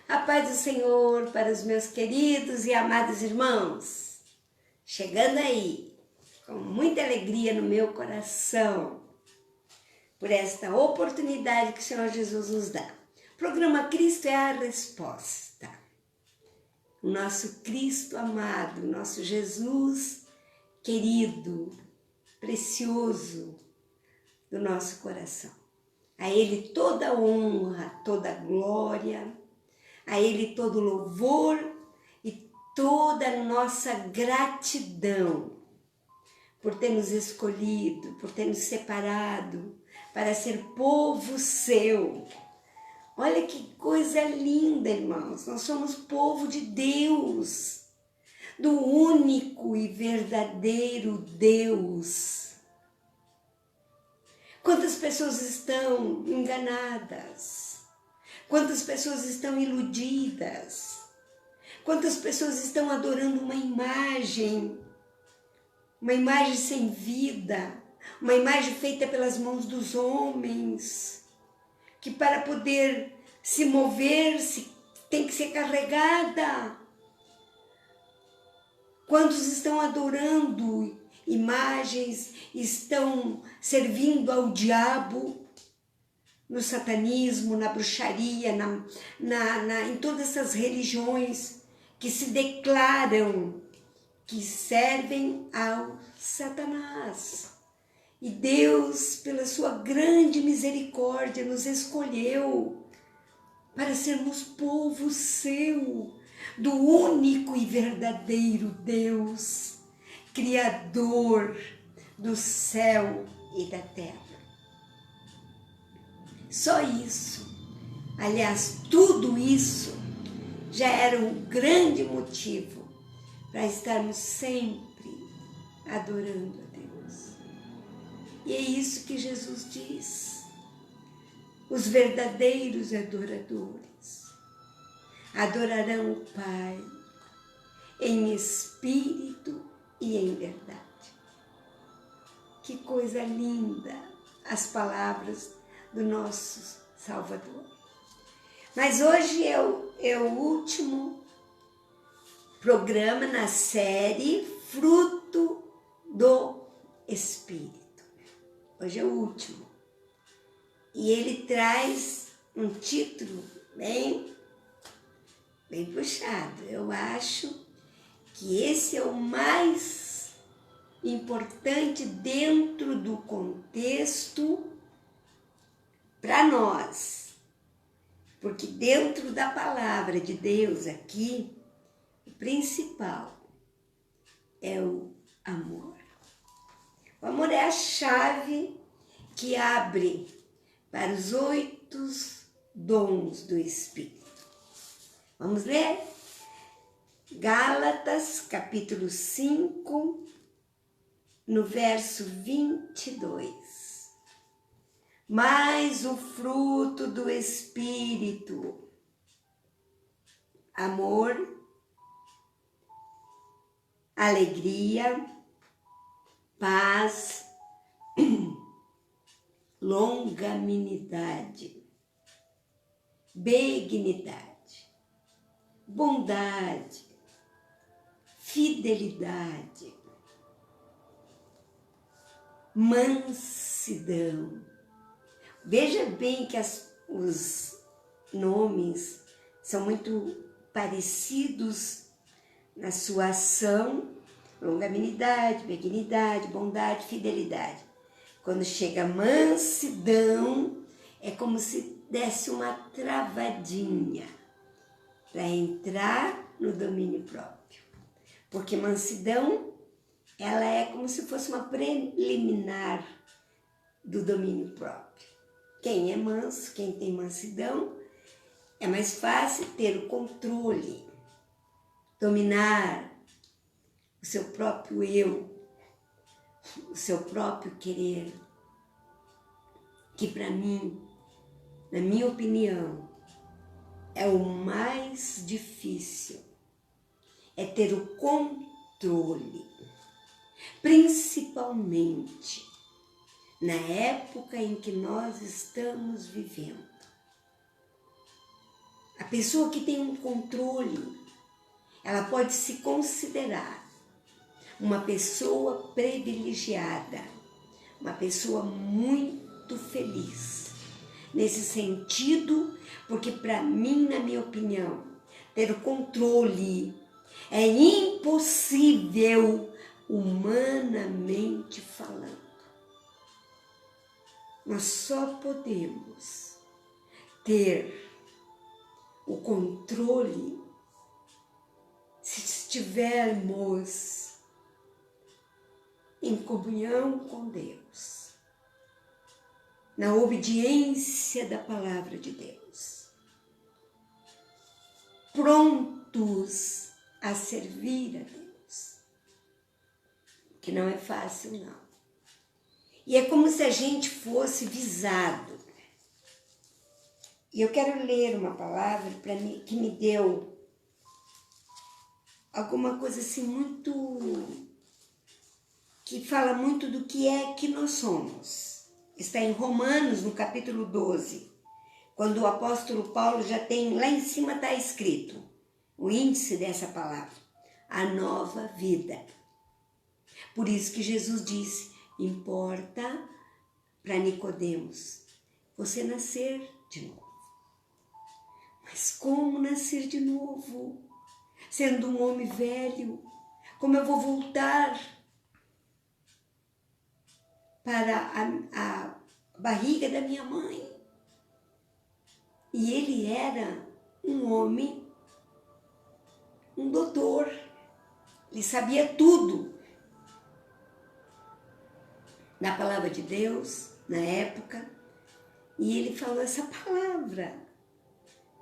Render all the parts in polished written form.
A paz do Senhor para os meus queridos e amados irmãos. Chegando aí, com muita alegria no meu coração, por esta oportunidade que o Senhor Jesus nos dá. O programa Cristo é a Resposta. O nosso Cristo amado, o nosso Jesus querido, precioso do nosso coração. A Ele toda honra, toda glória, a Ele todo louvor e toda a nossa gratidão por ter nos escolhido, por ter nos separado para ser povo seu. Olha que coisa linda, irmãos, nós somos povo de Deus, do único e verdadeiro Deus. Quantas pessoas estão enganadas? Quantas pessoas estão iludidas? Quantas pessoas estão adorando uma imagem sem vida, uma imagem feita pelas mãos dos homens, que para poder se mover tem que ser carregada. Quantos estão adorando imagens, estão servindo ao diabo, no satanismo, na bruxaria, em todas essas religiões que se declaram que servem ao Satanás. E Deus, pela sua grande misericórdia, nos escolheu para sermos povo seu, do único e verdadeiro Deus, Criador do céu e da terra. Só isso, aliás, tudo isso já era um grande motivo para estarmos sempre adorando a Deus. E é isso que Jesus diz. Os verdadeiros adoradores adorarão o Pai em espírito e em verdade. Que coisa linda as palavras do nosso Salvador. Mas hoje é o último programa na série Fruto do Espírito. Hoje é o último. E ele traz um título bem puxado. Eu acho que esse é o mais importante dentro do contexto para nós, porque dentro da palavra de Deus aqui, o principal é o amor. O amor é a chave que abre para os 8 dons do Espírito. Vamos ler? Gálatas, capítulo 5, no verso 22. Mas o fruto do Espírito, amor, alegria, paz, longanimidade, benignidade, bondade, fidelidade, mansidão. Veja bem que os nomes são muito parecidos na sua ação: longanimidade, benignidade, bondade, fidelidade. Quando chega mansidão, é como se desse uma travadinha para entrar no domínio próprio. Porque mansidão, ela é como se fosse uma preliminar do domínio próprio. Quem é manso, quem tem mansidão, é mais fácil ter o controle, dominar o seu próprio eu, o seu próprio querer, que para mim, na minha opinião, é o mais difícil, é ter o controle, principalmente na época em que nós estamos vivendo. A pessoa que tem um controle, ela pode se considerar uma pessoa privilegiada, uma pessoa muito feliz. Nesse sentido, porque para mim, na minha opinião, ter o controle é impossível humanamente falando. Nós só podemos ter o controle se estivermos em comunhão com Deus, na obediência da palavra de Deus, prontos a servir a Deus, que não é fácil não. E é como se a gente fosse visado. E eu quero ler uma palavra para mim que me deu alguma coisa assim muito, que fala muito do que é que nós somos. Está em Romanos, no capítulo 12, quando o apóstolo Paulo já tem, lá em cima está escrito, o índice dessa palavra, a nova vida. Por isso que Jesus disse, importa para Nicodemos você nascer de novo. Mas como nascer de novo? Sendo um homem velho, como eu vou voltar para a barriga da minha mãe? E ele era um homem, um doutor, ele sabia tudo da palavra de Deus, na época, e ele falou essa palavra,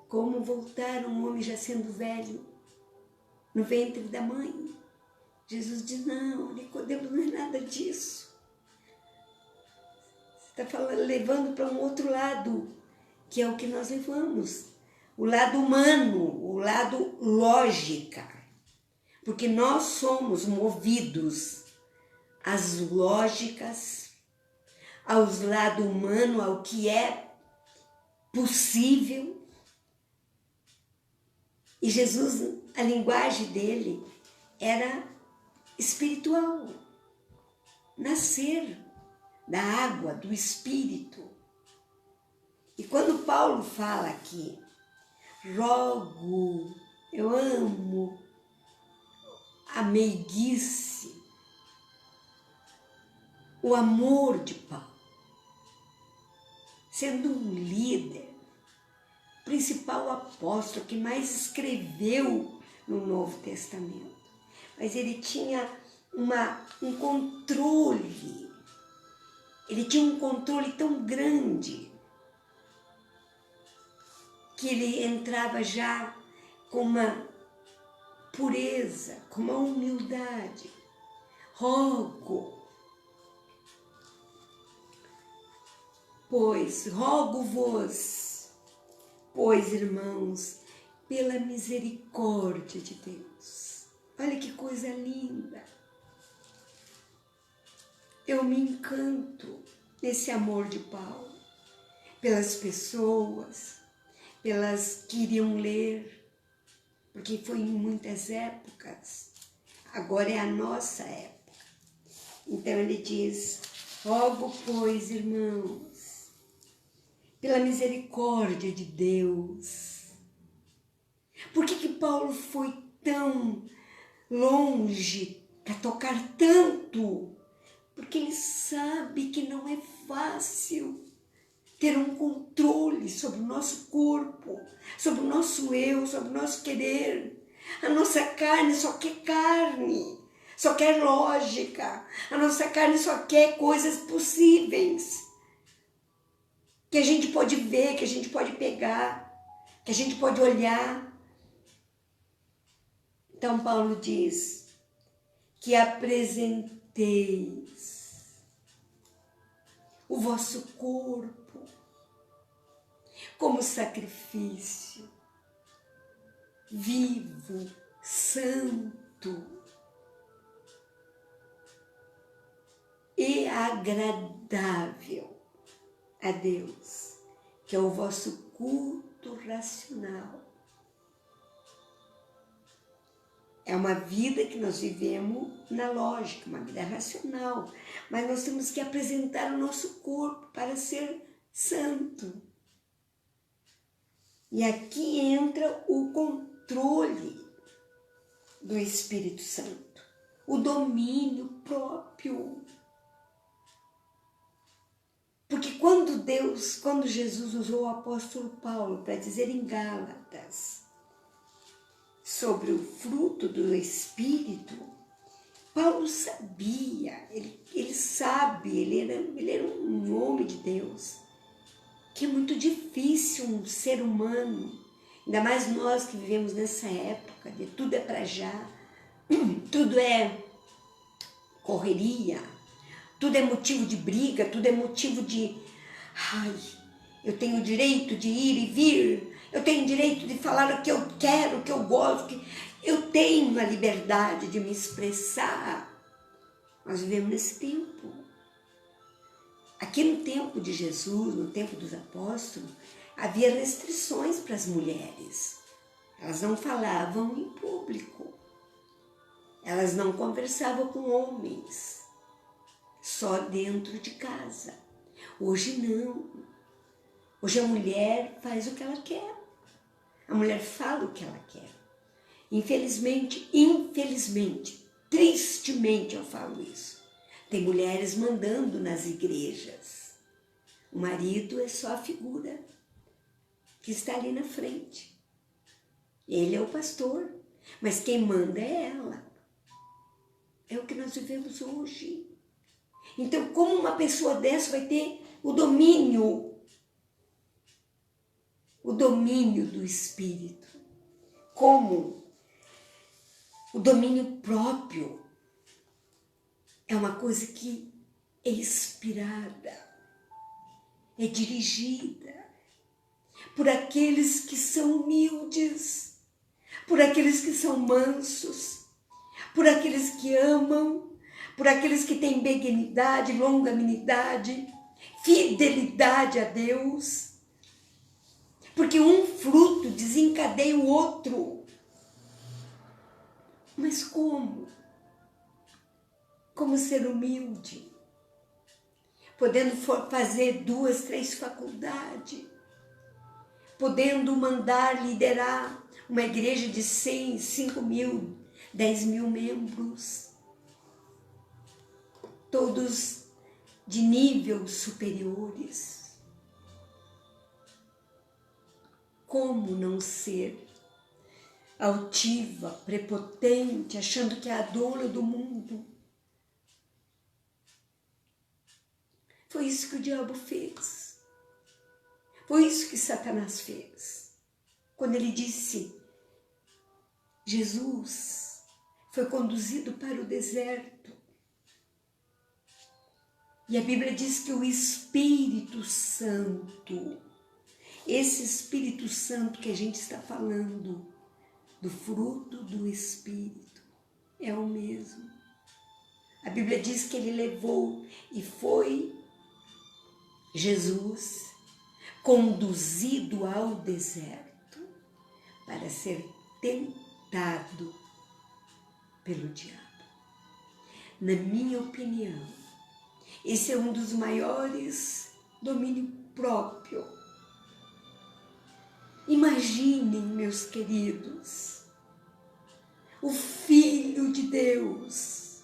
como voltar um homem já sendo velho, no ventre da mãe. Jesus diz, não, Nicodemos, não é nada disso. Você está levando para um outro lado, que é o que nós levamos. O lado humano, o lado lógica. Porque nós somos movidos às lógicas, aos lados humanos, ao que é possível. E Jesus, a linguagem dele era espiritual. Nascer da água, do Espírito. E quando Paulo fala aqui, rogo, eu amo a meiguice, o amor de Paulo, sendo um líder, principal apóstolo que mais escreveu no Novo Testamento. Mas ele tinha um controle, ele tinha um controle tão grande que ele entrava já com uma pureza, com uma humildade. Rogo-vos, pois, irmãos, pela misericórdia de Deus. Olha que coisa linda. Eu me encanto nesse amor de Paulo, pelas pessoas, pelas que iriam ler, porque foi em muitas épocas, agora é a nossa época. Então ele diz, rogo, pois, irmãos, pela misericórdia de Deus. Por que Paulo foi tão longe para tocar tanto? Porque ele sabe que não é fácil ter um controle sobre o nosso corpo, sobre o nosso eu, sobre o nosso querer. A nossa carne só quer carne, só quer lógica. A nossa carne só quer coisas possíveis, que a gente pode ver, que a gente pode pegar, que a gente pode olhar. Então Paulo diz que apresenteis o vosso corpo como sacrifício vivo, santo e agradável a Deus, que é o vosso culto racional. É uma vida que nós vivemos na lógica, uma vida racional. Mas nós temos que apresentar o nosso corpo para ser santo. E aqui entra o controle do Espírito Santo, o domínio próprio. Porque quando Jesus usou o apóstolo Paulo para dizer em Gálatas sobre o fruto do Espírito, Paulo sabia, ele sabe, ele era um homem de Deus, que é muito difícil um ser humano, ainda mais nós que vivemos nessa época, de tudo é para já, tudo é correria, tudo é motivo de briga, tudo é motivo de, eu tenho o direito de ir e vir, eu tenho o direito de falar o que eu quero, o que eu gosto, eu tenho a liberdade de me expressar. Nós vivemos nesse tempo. Aqui no tempo de Jesus, no tempo dos apóstolos, havia restrições para as mulheres. Elas não falavam em público. Elas não conversavam com homens, só dentro de casa. Hoje não. Hoje a mulher faz o que ela quer. A mulher fala o que ela quer. Infelizmente, tristemente eu falo isso. Tem mulheres mandando nas igrejas. O marido é só a figura que está ali na frente. Ele é o pastor, mas quem manda é ela. É o que nós vivemos hoje. Então, como uma pessoa dessa vai ter o domínio do Espírito? Como? O domínio próprio é uma coisa que é inspirada, é dirigida por aqueles que são humildes, por aqueles que são mansos, por aqueles que amam, por aqueles que têm benignidade, longanimidade, fidelidade a Deus. Porque um fruto desencadeia o outro. Mas como? Como ser humilde, podendo fazer 2, 3 faculdades, podendo mandar liderar uma igreja de 100, 5 mil, 10 mil membros, todos de níveis superiores. Como não ser altiva, prepotente, achando que é a dona do mundo? Foi isso que o diabo fez. Foi isso que Satanás fez. Quando ele disse, Jesus foi conduzido para o deserto. E a Bíblia diz que o Espírito Santo, esse Espírito Santo que a gente está falando, do fruto do Espírito, é o mesmo. A Bíblia diz que ele levou e foi Jesus conduzido ao deserto para ser tentado pelo diabo. Na minha opinião, esse é um dos maiores domínio próprio. Imaginem, meus queridos, o Filho de Deus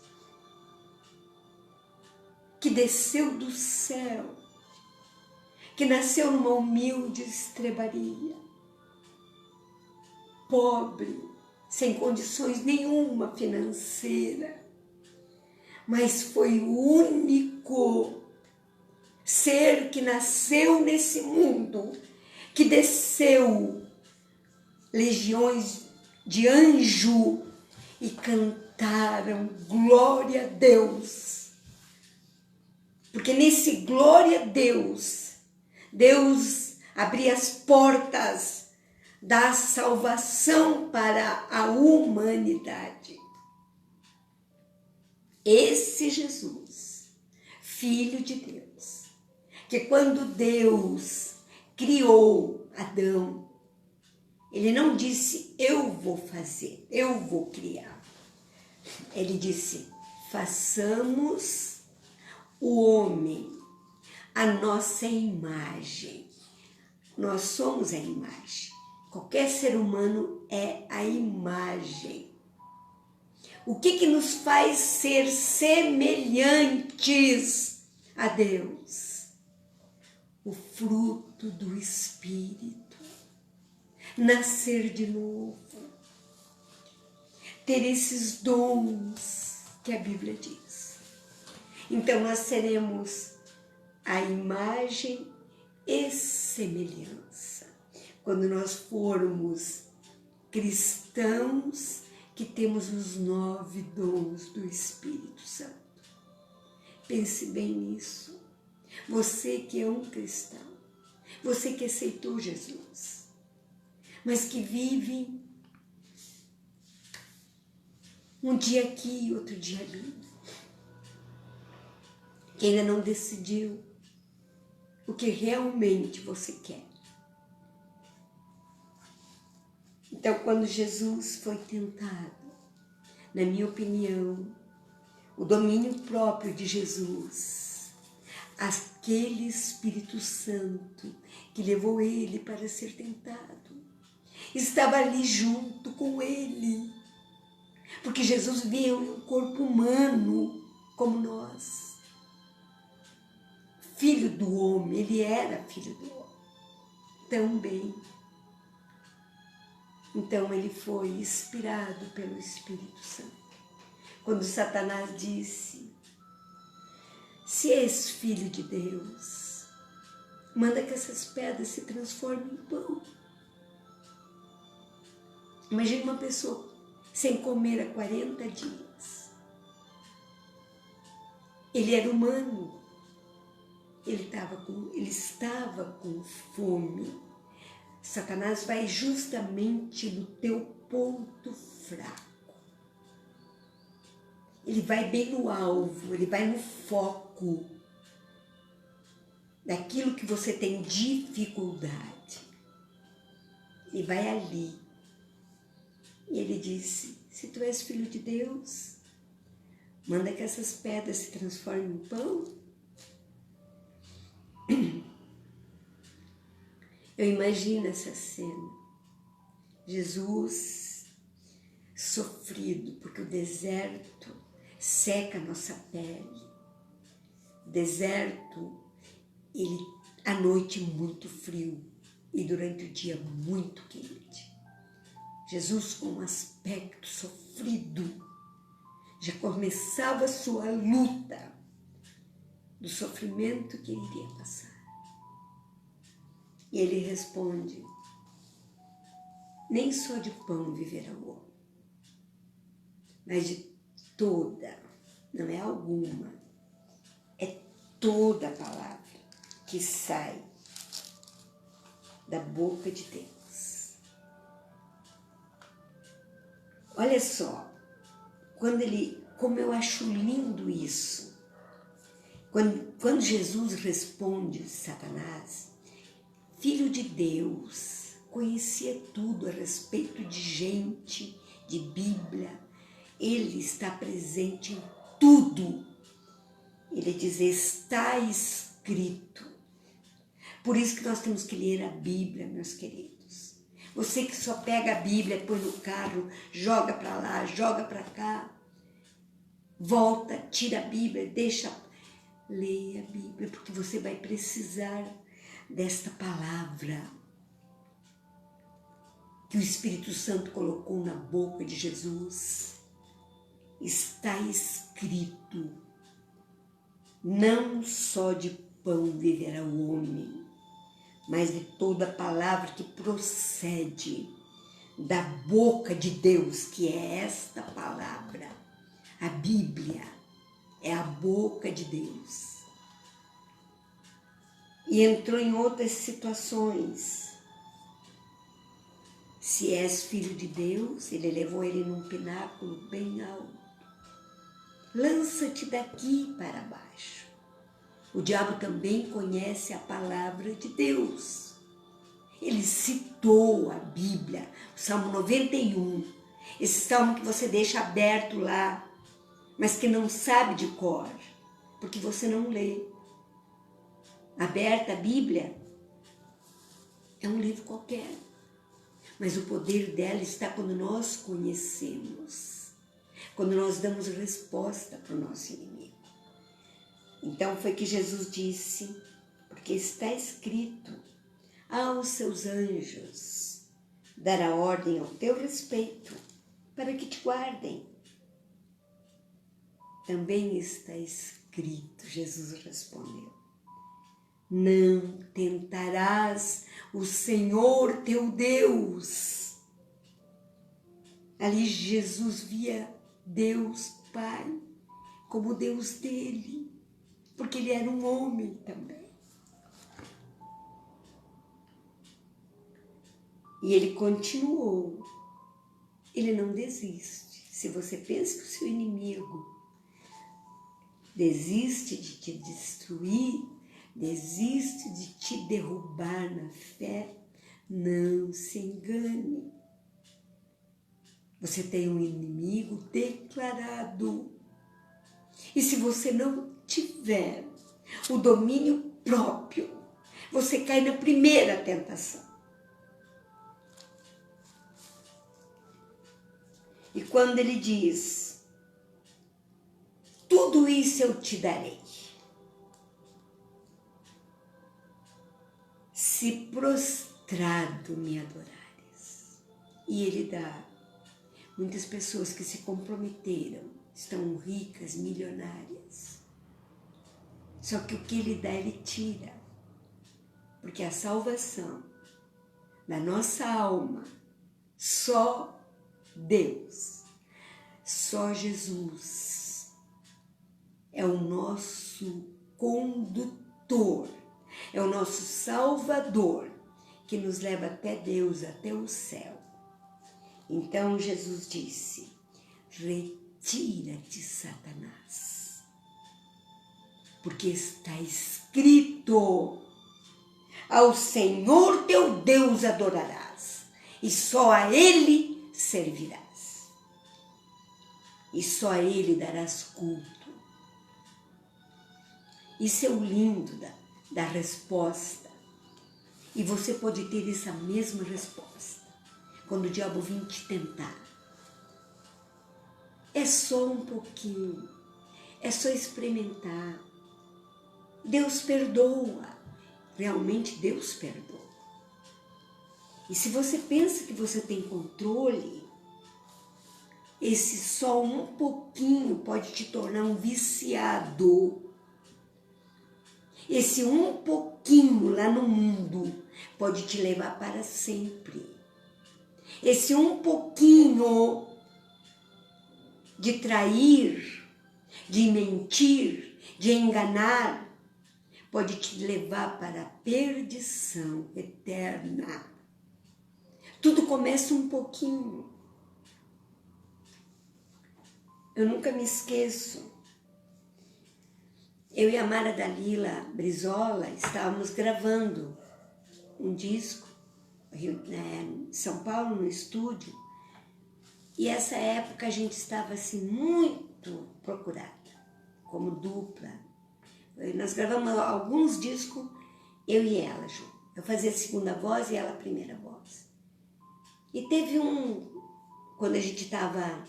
que desceu do céu, que nasceu numa humilde estrebaria, pobre, sem condições nenhuma financeira, mas foi o único ser que nasceu nesse mundo, que desceu legiões de anjo e cantaram glória a Deus. Porque nesse glória a Deus, Deus abria as portas da salvação para a humanidade. Esse Jesus, Filho de Deus, que quando Deus criou Adão, Ele não disse, eu vou fazer, eu vou criar. Ele disse, façamos o homem, a nossa imagem. Nós somos a imagem. Qualquer ser humano é a imagem. O que nos faz ser semelhantes a Deus? O fruto do Espírito. Nascer de novo. Ter esses dons que a Bíblia diz. Então nós seremos a imagem e semelhança. Quando nós formos cristãos que temos os 9 dons do Espírito Santo. Pense bem nisso. Você que é um cristão, você que aceitou Jesus, mas que vive um dia aqui e outro dia ali, que ainda não decidiu o que realmente você quer. Então, quando Jesus foi tentado, na minha opinião, o domínio próprio de Jesus, aquele Espírito Santo que levou ele para ser tentado, estava ali junto com ele, porque Jesus veio em um corpo humano como nós, filho do homem, ele era filho do homem também. Então ele foi inspirado pelo Espírito Santo. Quando Satanás disse, se és filho de Deus, manda que essas pedras se transformem em pão. Imagine uma pessoa sem comer há 40 dias. Ele era humano, ele estava com fome. Satanás vai justamente no teu ponto fraco. Ele vai bem no alvo, ele vai no foco daquilo que você tem dificuldade. Ele vai ali. E ele disse, se tu és filho de Deus, manda que essas pedras se transformem em pão. Eu imagino essa cena, Jesus sofrido, porque o deserto seca a nossa pele, o deserto, à noite muito frio e durante o dia muito quente. Jesus com um aspecto sofrido, já começava a sua luta do sofrimento que ele iria passar. E ele responde, nem só de pão viverá o homem, mas de toda, não é alguma, é toda a palavra que sai da boca de Deus. Olha só, como eu acho lindo isso, quando Jesus responde Satanás, filho de Deus, conhecia tudo a respeito de gente, de Bíblia. Ele está presente em tudo. Ele diz, está escrito. Por isso que nós temos que ler a Bíblia, meus queridos. Você que só pega a Bíblia, põe no carro, joga para lá, joga para cá, volta, tira a Bíblia, deixa... Leia a Bíblia, porque você vai precisar desta palavra que o Espírito Santo colocou na boca de Jesus. Está escrito, não só de pão viverá o homem, mas de toda a palavra que procede da boca de Deus, que é esta palavra. A Bíblia é a boca de Deus. E entrou em outras situações. Se és filho de Deus, ele levou ele num pináculo bem alto. Lança-te daqui para baixo. O diabo também conhece a palavra de Deus. Ele citou a Bíblia, o Salmo 91, esse salmo que você deixa aberto lá, mas que não sabe de cor, porque você não lê. Aberta a Bíblia é um livro qualquer, mas o poder dela está quando nós conhecemos, quando nós damos resposta para o nosso inimigo. Então foi que Jesus disse, porque está escrito, aos seus anjos dará ordem ao teu respeito, para que te guardem. Também está escrito, Jesus respondeu, não tentarás o Senhor teu Deus. Ali Jesus via Deus Pai como Deus dele, porque ele era um homem também. E ele continuou, ele não desiste. Se você pensa que o seu inimigo desiste de te destruir, desiste de te derrubar na fé, não se engane. Você tem um inimigo declarado. E se você não tiver o domínio próprio, você cai na primeira tentação. E quando ele diz, tudo isso eu te darei, se prostrado me adorares. E ele dá. Muitas pessoas que se comprometeram estão ricas, milionárias. Só que o que ele dá, ele tira. Porque a salvação da nossa alma, só Deus, só Jesus é o nosso condutor, é o nosso Salvador, que nos leva até Deus, até o céu. Então Jesus disse, retira-te, Satanás, porque está escrito, ao Senhor teu Deus adorarás, e só a Ele servirás, e só a Ele darás culto. Isso é o lindo da resposta, e você pode ter essa mesma resposta quando o diabo vir te tentar. É só um pouquinho, é só experimentar. Deus perdoa, realmente Deus perdoa. E se você pensa que você tem controle, esse só um pouquinho pode te tornar um viciado. Esse um pouquinho lá no mundo pode te levar para sempre. Esse um pouquinho de trair, de mentir, de enganar, pode te levar para a perdição eterna. Tudo começa um pouquinho. Eu nunca me esqueço. Eu e a Mara Dalila Brizola estávamos gravando um disco em São Paulo, no estúdio. E essa época a gente estava assim muito procurada, como dupla. Nós gravamos alguns discos, eu e ela, Ju. Eu fazia a segunda voz e ela a primeira voz. E teve quando a gente estava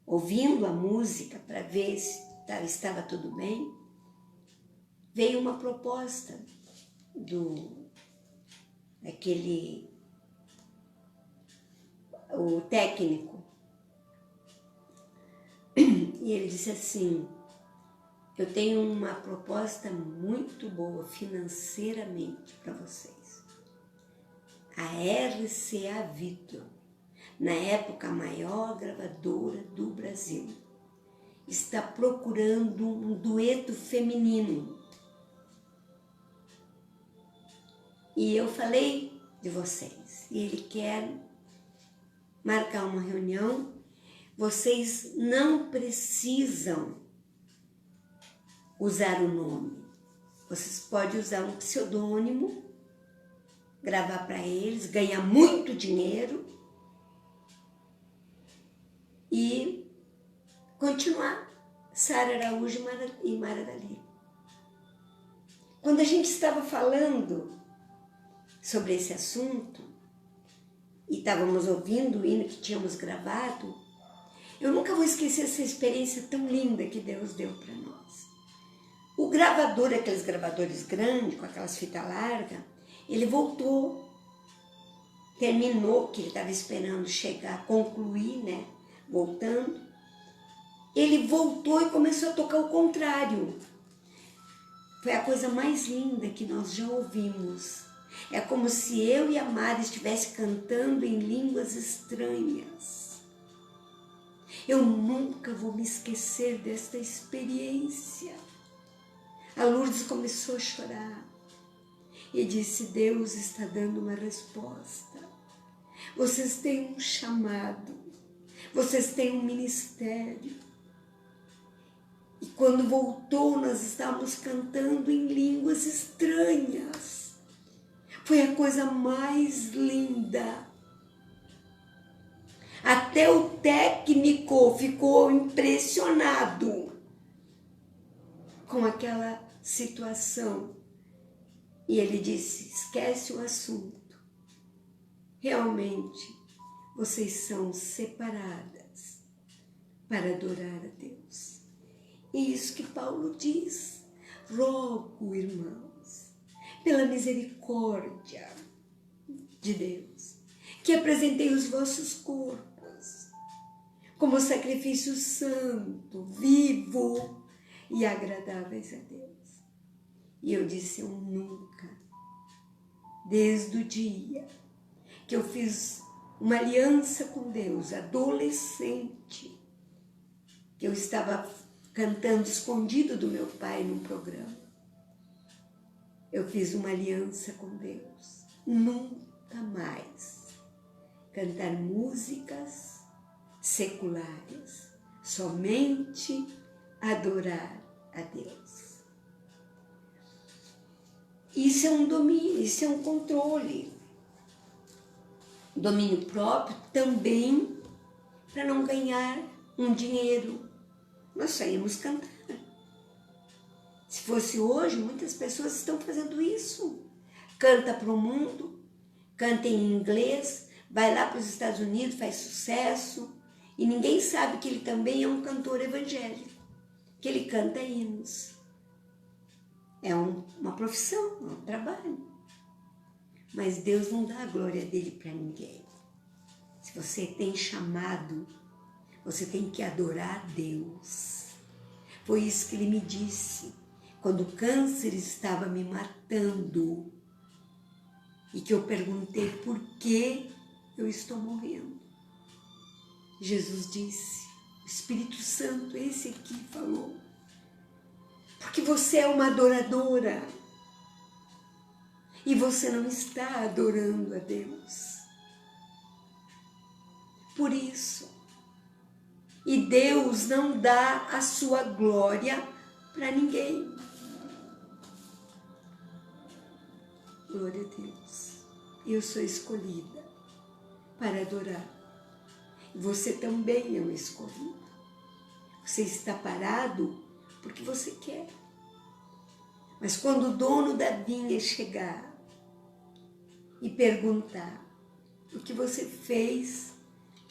ouvindo a música para ver se estava tudo bem, veio uma proposta o técnico. E ele disse assim, eu tenho uma proposta muito boa financeiramente para vocês. A RCA Victor, na época a maior gravadora do Brasil, está procurando um dueto feminino. E eu falei de vocês, e ele quer marcar uma reunião. Vocês não precisam usar o nome. Vocês podem usar um pseudônimo, gravar para eles, ganhar muito dinheiro e continuar Sara Araújo e Mara Dali. Quando a gente estava falando sobre esse assunto e estávamos ouvindo o hino que tínhamos gravado, eu nunca vou esquecer essa experiência tão linda que Deus deu para nós. O gravador, aqueles gravadores grandes, com aquelas fitas largas, ele voltou, terminou, que ele estava esperando chegar, concluir, né? Voltando. Ele voltou e começou a tocar o contrário. Foi a coisa mais linda que nós já ouvimos. É como se eu e a Mari estivessem cantando em línguas estranhas. Eu nunca vou me esquecer desta experiência. A Lourdes começou a chorar e disse: Deus está dando uma resposta. Vocês têm um chamado, vocês têm um ministério. E quando voltou, nós estávamos cantando em línguas estranhas. Foi a coisa mais linda. Até o técnico ficou impressionado com aquela situação. E ele disse: esquece o assunto. Realmente, vocês são separadas para adorar a Deus. E isso que Paulo diz: rogo, irmãos, pela misericórdia de Deus, que apresentei os vossos corpos como sacrifício santo, vivo e agradáveis a Deus. E eu disse: eu nunca, desde o dia que eu fiz uma aliança com Deus, adolescente, que eu estava cantando escondido do meu pai num programa, eu fiz uma aliança com Deus. Nunca mais cantar músicas seculares, somente adorar a Deus. Isso é um domínio, isso é um controle. Domínio próprio também para não ganhar um dinheiro. Nós saímos cantar. Se fosse hoje, muitas pessoas estão fazendo isso. Canta para o mundo, canta em inglês, vai lá para os Estados Unidos, faz sucesso, e ninguém sabe que ele também é um cantor evangélico, que ele canta hinos. É uma profissão, é um trabalho. Mas Deus não dá a glória dele para ninguém. Se você tem chamado, você tem que adorar a Deus. Foi isso que ele me disse quando o câncer estava me matando e que eu perguntei por que eu estou morrendo. Jesus disse, o Espírito Santo, esse aqui falou, porque você é uma adoradora e você não está adorando a Deus. Por isso, e Deus não dá a sua glória para ninguém. Glória a Deus. Eu sou escolhida para adorar. Você também é um escolhido. Você está parado porque você quer. Mas quando o dono da vinha chegar e perguntar o que você fez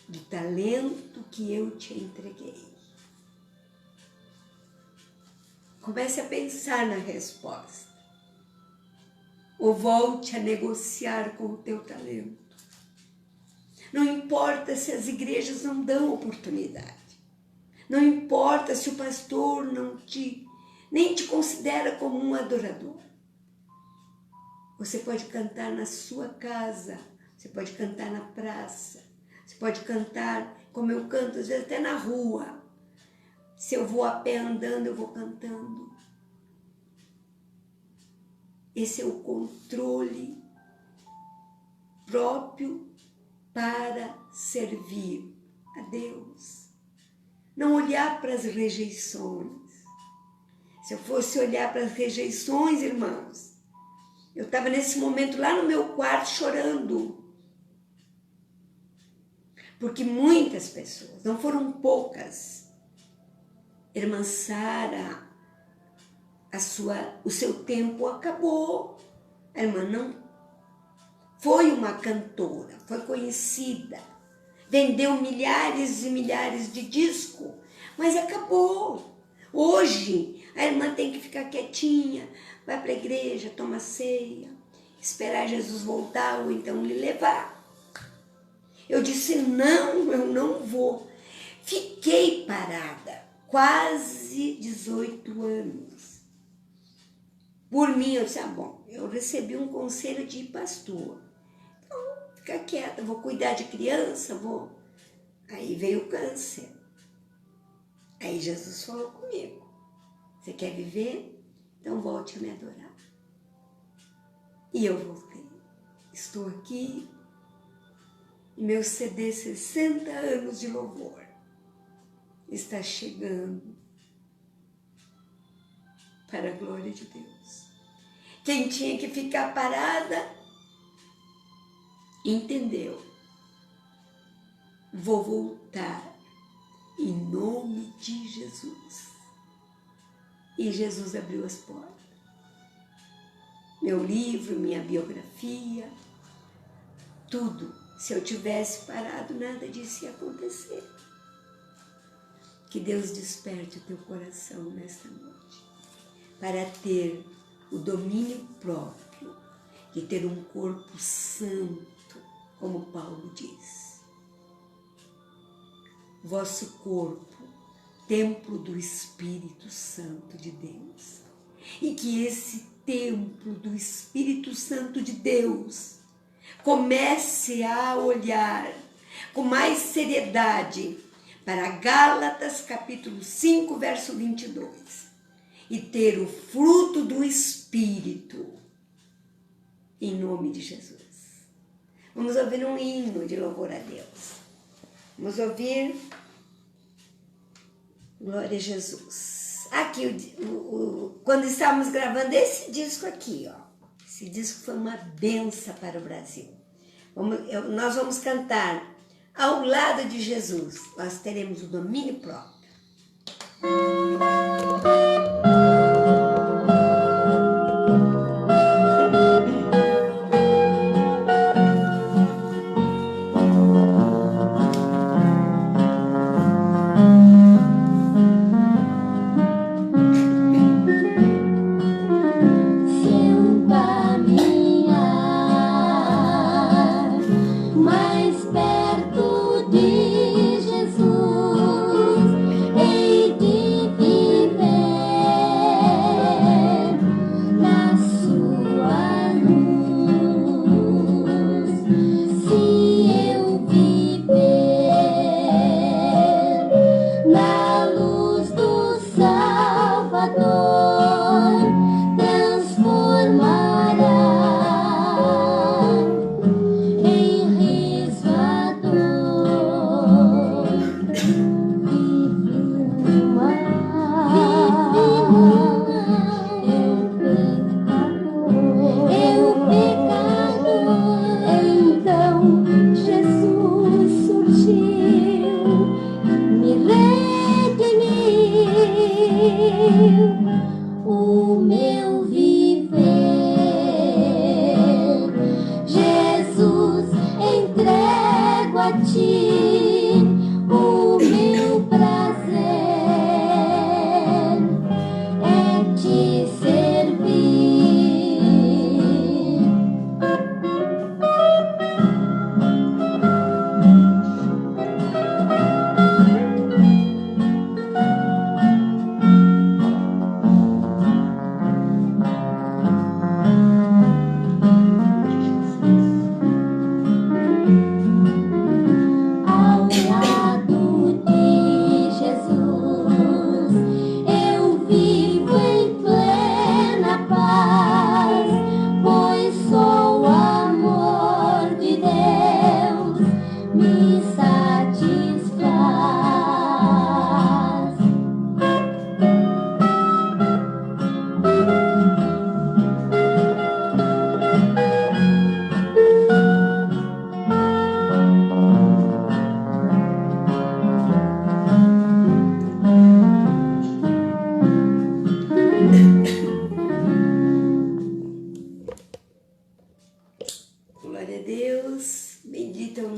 do talento que eu te entreguei, comece a pensar na resposta. Ou volte a negociar com o teu talento. Não importa se as igrejas não dão oportunidade. Não importa se o pastor nem te considera como um adorador. Você pode cantar na sua casa, você pode cantar na praça, você pode cantar como eu canto, às vezes até na rua. Se eu vou a pé andando, eu vou cantando. Esse é o controle próprio para servir a Deus. Não olhar para as rejeições. Se eu fosse olhar para as rejeições, irmãos, Eu estava nesse momento lá no meu quarto chorando. Porque muitas pessoas, não foram poucas, irmã Sara, o seu tempo acabou. A irmã não foi uma cantora, foi conhecida, vendeu milhares e milhares de discos, mas acabou. Hoje, a irmã tem que ficar quietinha, vai para a igreja, toma ceia, esperar Jesus voltar ou então lhe levar. Eu disse, não, eu não vou. Fiquei parada, quase 18 anos. Por mim, eu disse, bom, eu recebi um conselho de pastor. Então, fica quieta, vou cuidar de criança, vou. Aí veio o câncer. Aí Jesus falou comigo, você quer viver? Então volte a me adorar. E eu voltei. Estou aqui, e meu CD 60 anos de louvor está chegando para a glória de Deus. Quem tinha que ficar parada, entendeu. Vou voltar em nome de Jesus. E Jesus abriu as portas. Meu livro, minha biografia, tudo. Se eu tivesse parado, nada disso ia acontecer. Que Deus desperte o teu coração nesta noite, para ter o domínio próprio, de ter um corpo santo, como Paulo diz. Vosso corpo, templo do Espírito Santo de Deus. E que esse templo do Espírito Santo de Deus comece a olhar com mais seriedade para Gálatas capítulo 5, verso 22, e ter o fruto do Espírito, em nome de Jesus. Vamos ouvir um hino de louvor a Deus. Vamos ouvir Glória a Jesus. Aqui, quando estávamos gravando esse disco aqui, ó. Esse disco foi uma benção para o Brasil. Nós vamos cantar Ao Lado de Jesus. Nós teremos o domínio próprio.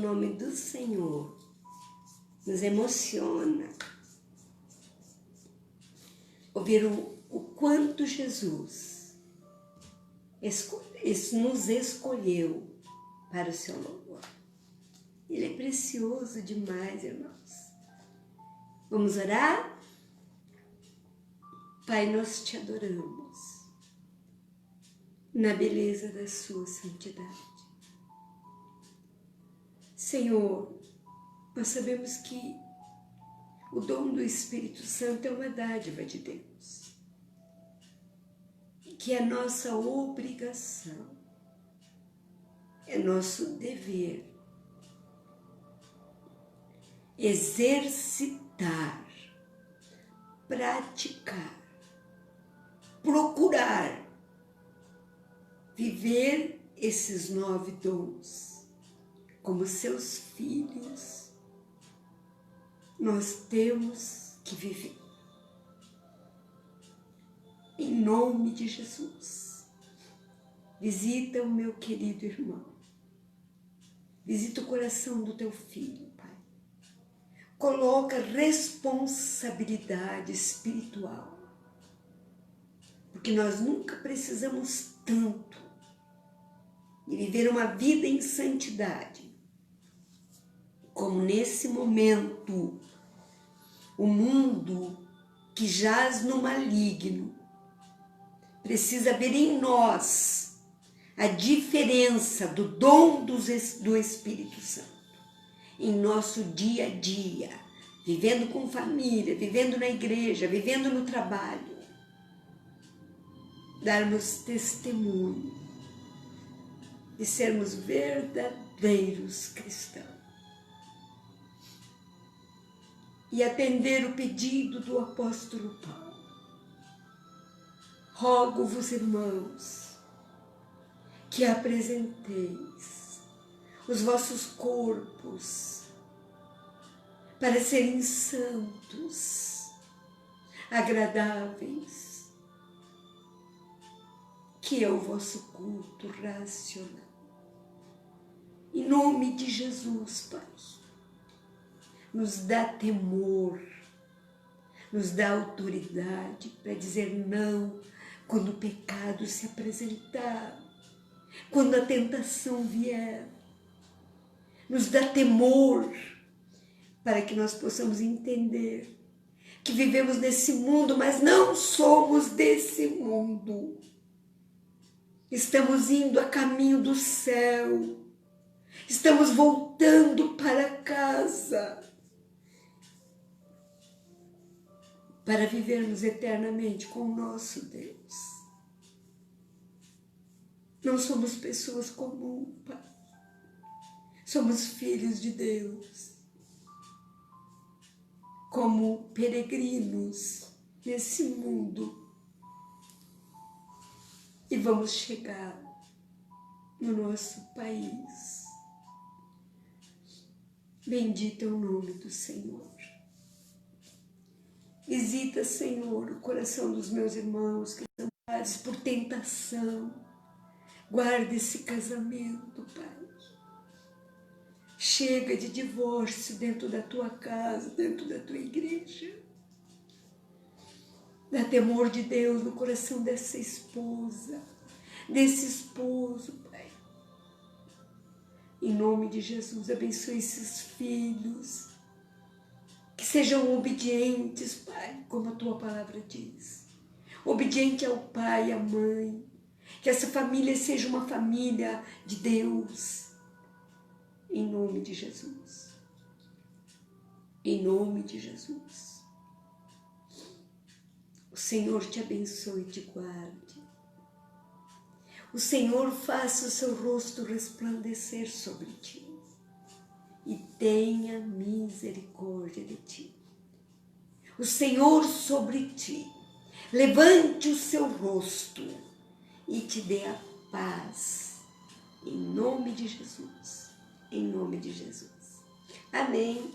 nome do Senhor nos emociona. Ouvir o quanto Jesus nos escolheu para o seu louvor. Ele é precioso demais, irmãos. Vamos orar? Pai, nós te adoramos na beleza da sua santidade. Senhor, nós sabemos que o dom do Espírito Santo é uma dádiva de Deus, que é nossa obrigação, é nosso dever exercitar, praticar, procurar viver esses 9 dons como seus filhos. Nós temos que viver. Em nome de Jesus, visita o meu querido irmão. Visita o coração do teu filho, Pai. Coloca responsabilidade espiritual. Porque nós nunca precisamos tanto de viver uma vida em santidade como nesse momento. O mundo que jaz no maligno precisa ver em nós a diferença do dom do Espírito Santo em nosso dia a dia, vivendo com família, vivendo na igreja, vivendo no trabalho. Darmos testemunho de sermos verdadeiros cristãos. E atender o pedido do apóstolo Paulo. Rogo-vos, irmãos, que apresenteis os vossos corpos para serem santos, agradáveis, que é o vosso culto racional. Em nome de Jesus, Pai, nos dá temor, nos dá autoridade para dizer não quando o pecado se apresentar, quando a tentação vier. Nos dá temor para que nós possamos entender que vivemos nesse mundo, mas não somos desse mundo. Estamos indo a caminho do céu, estamos voltando para casa, para vivermos eternamente com o nosso Deus. Não somos pessoas comuns, Pai. Somos filhos de Deus. Como peregrinos nesse mundo. E vamos chegar no nosso país. Bendito é o nome do Senhor. Visita, Senhor, o coração dos meus irmãos que estão passados por tentação. Guarda esse casamento, Pai. Chega de divórcio dentro da tua casa, dentro da tua igreja. Dá temor de Deus no coração dessa esposa, desse esposo, Pai. Em nome de Jesus, abençoe esses filhos. Que sejam obedientes, Pai, como a tua palavra diz. Obediente ao pai e à mãe. Que essa família seja uma família de Deus. Em nome de Jesus. Em nome de Jesus. O Senhor te abençoe e te guarde. O Senhor faça o seu rosto resplandecer sobre ti. E tenha misericórdia de ti. O Senhor sobre ti levante o seu rosto e te dê a paz. Em nome de Jesus. Em nome de Jesus. Amém.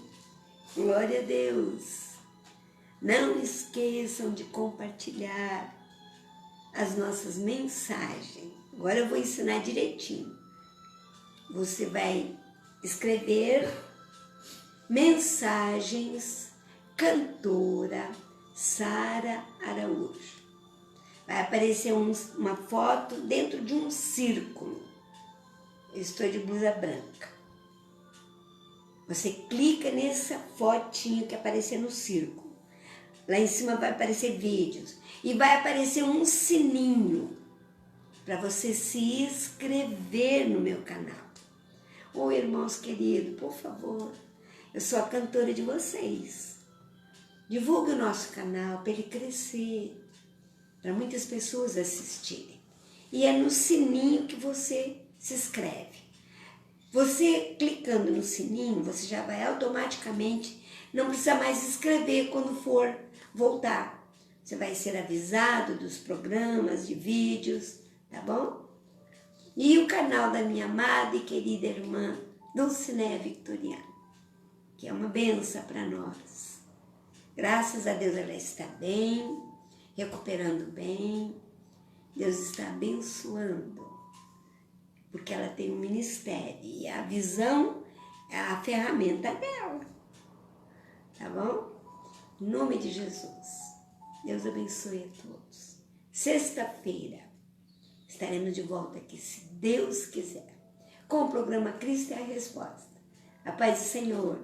Glória a Deus. Não esqueçam de compartilhar as nossas mensagens. Agora eu vou ensinar direitinho. Você vai escrever mensagens, cantora Sara Araújo. Vai aparecer uma foto dentro de um círculo. Eu estou de blusa branca. Você clica nessa fotinha que aparecer no círculo. Lá em cima vai aparecer vídeos. E vai aparecer um sininho para você se inscrever no meu canal. Ô irmãos queridos, por favor, eu sou a cantora de vocês. Divulgue o nosso canal para ele crescer, para muitas pessoas assistirem. E é no sininho que você se inscreve. Você clicando no sininho, você já vai automaticamente, não precisa mais escrever quando for voltar. Você vai ser avisado dos programas, de vídeos, tá bom? E o canal da minha amada e querida irmã Dulcinéia Victoriano, que é uma benção para nós. Graças a Deus ela está bem, recuperando bem. Deus está abençoando, porque ela tem um ministério e a visão é a ferramenta dela, tá bom? Em nome de Jesus, Deus abençoe a todos. Sexta-feira estaremos de volta aqui, se Deus quiser, com o programa Cristo é a Resposta. A paz do Senhor